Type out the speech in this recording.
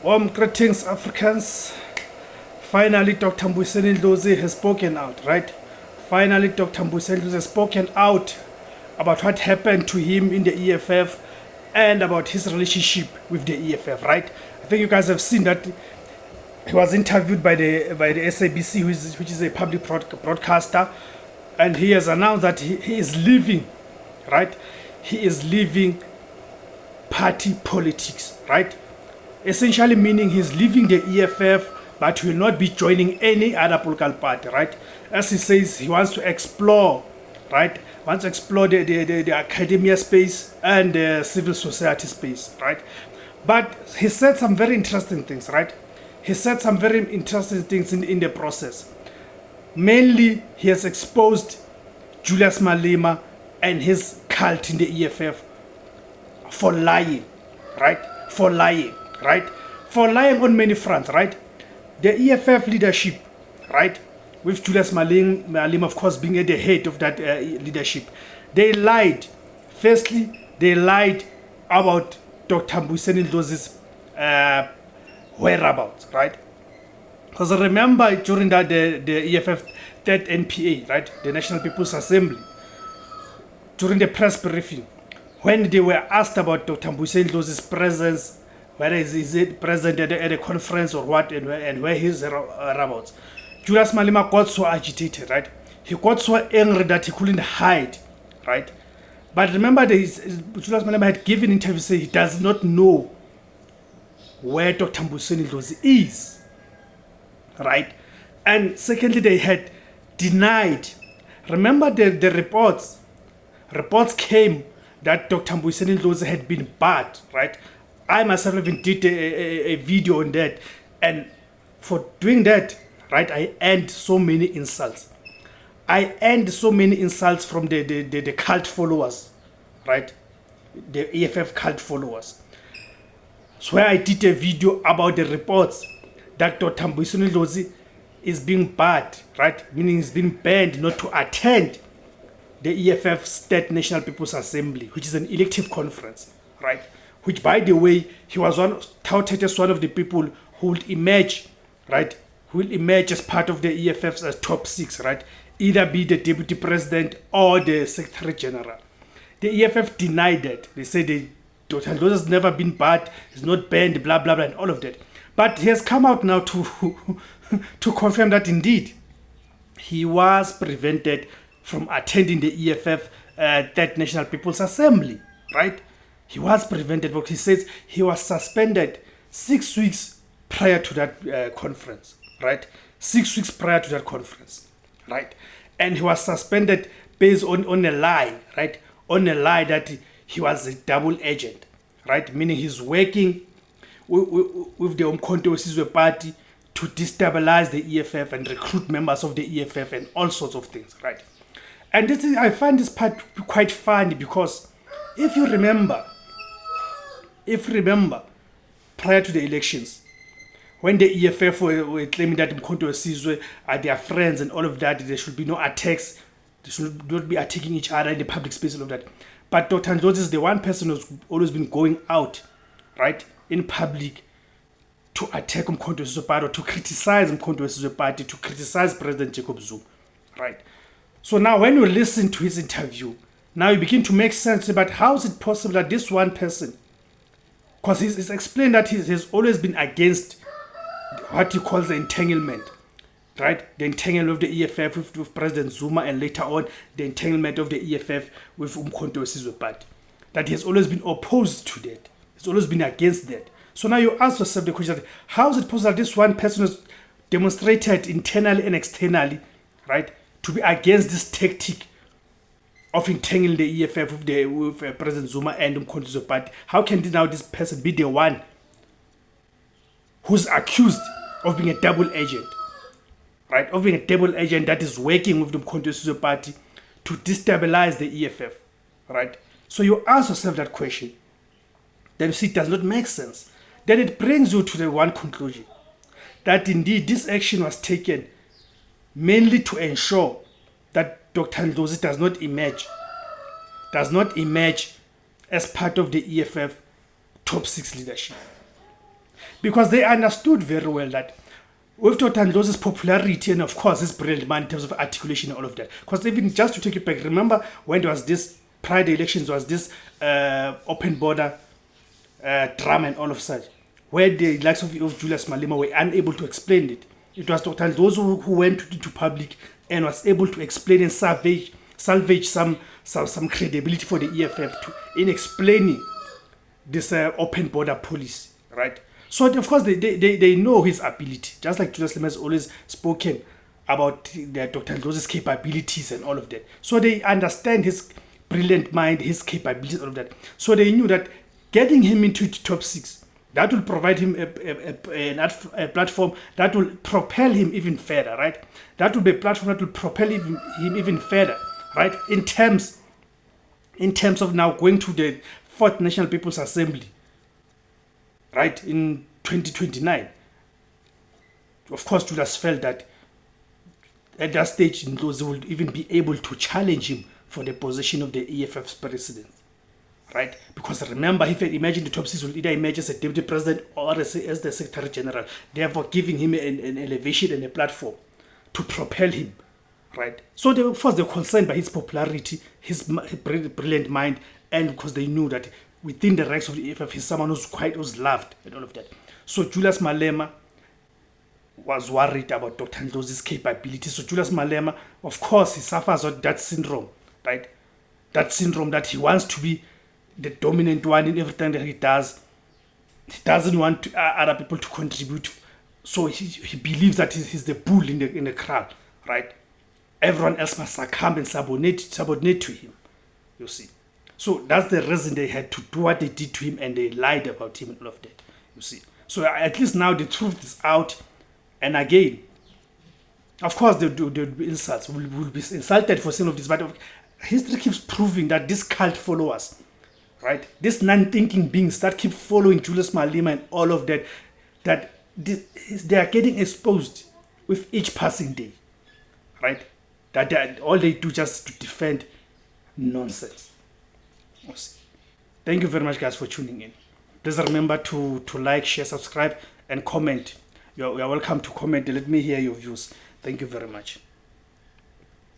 Greetings, Africans. Finally, Dr. Mbuyiseni Ndlozi has spoken out, right? Finally, Dr. Mbuyiseni Ndlozi has spoken out about what happened to him in the EFF and about his relationship with the EFF, right? I think you guys have seen that he was interviewed by the SABC, which is a public broadcaster, and he has announced that he is leaving, right? He is leaving party politics, right? Essentially meaning he's leaving the EFF, but will not be joining any other political party, right? As he says, he wants to explore, right? Wants to explore the academia space and the civil society space, right? But he said some very interesting things, right? He said some very interesting things in the process. Mainly, he has exposed Julius Malema and his cult in the EFF for lying, right? For lying on many fronts, right? The EFF leadership, right, with Julius Malema, of course, being at the head of that leadership, they lied. Firstly, they lied about Dr. Mbuyiseni Ndlozi's whereabouts, right? Because remember during that the EFF third NPA, right, the National People's Assembly, during the press briefing, when they were asked about Dr. Mbuyiseni Ndlozi's presence, whether is it present at a conference or what, and where his whereabouts, Julius Malema got so agitated, right? He got so angry that he couldn't hide, right? But remember, Julius Malema had given interview saying he does not know where Dr. Mbuyiseni Ndlozi is, right? And secondly, they had denied. Remember the reports came that Dr. Mbuyiseni Ndlozi had been barred, right? I myself even did a video on that, and for doing that, right, I earned so many insults. I earned so many insults from the cult followers, right? The EFF cult followers. So where I did a video about the reports that Dr. Mbuyiseni Ndlozi is being barred, right? Meaning he's being banned not to attend the EFF's Third National People's Assembly, which is an elective conference, right? Which, by the way, he was touted as one of the people who will emerge, right? Who will emerge as part of the EFF's top six, right? Either be the deputy president or the secretary general. The EFF denied that. They said Dr. Ndlozi has never been barred, he's not banned, blah, blah, blah, and all of that. But he has come out now to confirm that indeed he was prevented from attending the EFF Third National People's Assembly, right? He was prevented because he says he was suspended 6 weeks prior to that conference, right? 6 weeks prior to that conference, right? And he was suspended based on a lie, right? On a lie that he was a double agent, right? Meaning he's working with the Umkhonto Wesizwe party to destabilize the EFF and recruit members of the EFF and all sorts of things, right? And I find this part quite funny because if you remember, prior to the elections, when the EFF were claiming that Umkhonto Wesizwe are their friends and all of that, there should be no attacks, they should not be attacking each other in the public space and all of that. But Dr. Ndlozi is the one person who's always been going out, right, in public to attack Umkhonto Wesizwe party, or to criticize Umkhonto Wesizwe party, to criticize President Jacob Zuma, right? So now when you listen to his interview, now you begin to make sense about how is it possible that this one person, because he's explained that he has always been against what he calls the entanglement, right? The entanglement of the EFF with President Zuma, and later on the entanglement of the EFF with Umkhonto Wesizwe party. That he has always been opposed to that. He's always been against that. So now you ask yourself the question, how is it possible that this one person has demonstrated internally and externally, right, to be against this tactic of entangling the EFF with President Zuma and Umkhonto Wesizwe party? How can now this person be the one who's accused of being a double agent, right? Of being a double agent that is working with the Umkhonto Wesizwe party to destabilize the EFF, right? So you ask yourself that question. Then you see it does not make sense. Then it brings you to the one conclusion, that indeed this action was taken mainly to ensure that Dr. Ndlozi does not emerge as part of the EFF top six leadership. Because they understood very well that with Dr. Ndlozi's popularity and of course his brilliant mind in terms of articulation and all of that. Because even just to take you back, remember when there was this prior to elections, was this open border drama and all of such, where the likes of Julius Malema were unable to explain it. It was Dr. Ndlozi who went to public and was able to explain and salvage some credibility for the EFF in explaining this open border policy, right? So of course they know his ability, just like Julius Malema has always spoken about Dr. Ndlozi's capabilities and all of that. So they understand his brilliant mind, his capabilities, all of that. So they knew that getting him into the top 6, that will provide him a platform that will propel him even further, right? That will be a platform that will propel him even further, right? In terms of now going to the 4th National People's Assembly, right, in 2029. Of course, Julius felt that at that stage, Ndlozi would even be able to challenge him for the position of the EFF's president, right? Because remember, if you imagine the top 6 will either emerge as a deputy president or as the secretary general, therefore giving him an elevation and a platform to propel him, right? So they, of course, they were concerned by his popularity, his brilliant mind, and because they knew that within the ranks of the EFF, he's someone who's loved and all of that. So Julius Malema was worried about Dr. Ndlozi's capabilities. So Julius Malema, of course, he suffers with that syndrome, right? That syndrome that he wants to be the dominant one in everything that he does. He doesn't want other people to contribute. So he believes that he's the bull in the crowd, right? Everyone else must succumb and subordinate to him, you see. So that's the reason they had to do what they did to him, and they lied about him and all of that, you see. So at least now the truth is out. And again, of course, there will be insults. We'll be insulted for some of this, but history keeps proving that these cult followers, right, these non-thinking beings that keep following Julius Malema and all of that, they are getting exposed with each passing day, right? That all they do just to defend nonsense. Thank you very much, guys, for tuning in. Please remember to like, share, subscribe, and comment. You are welcome to comment. Let me hear your views. Thank you very much.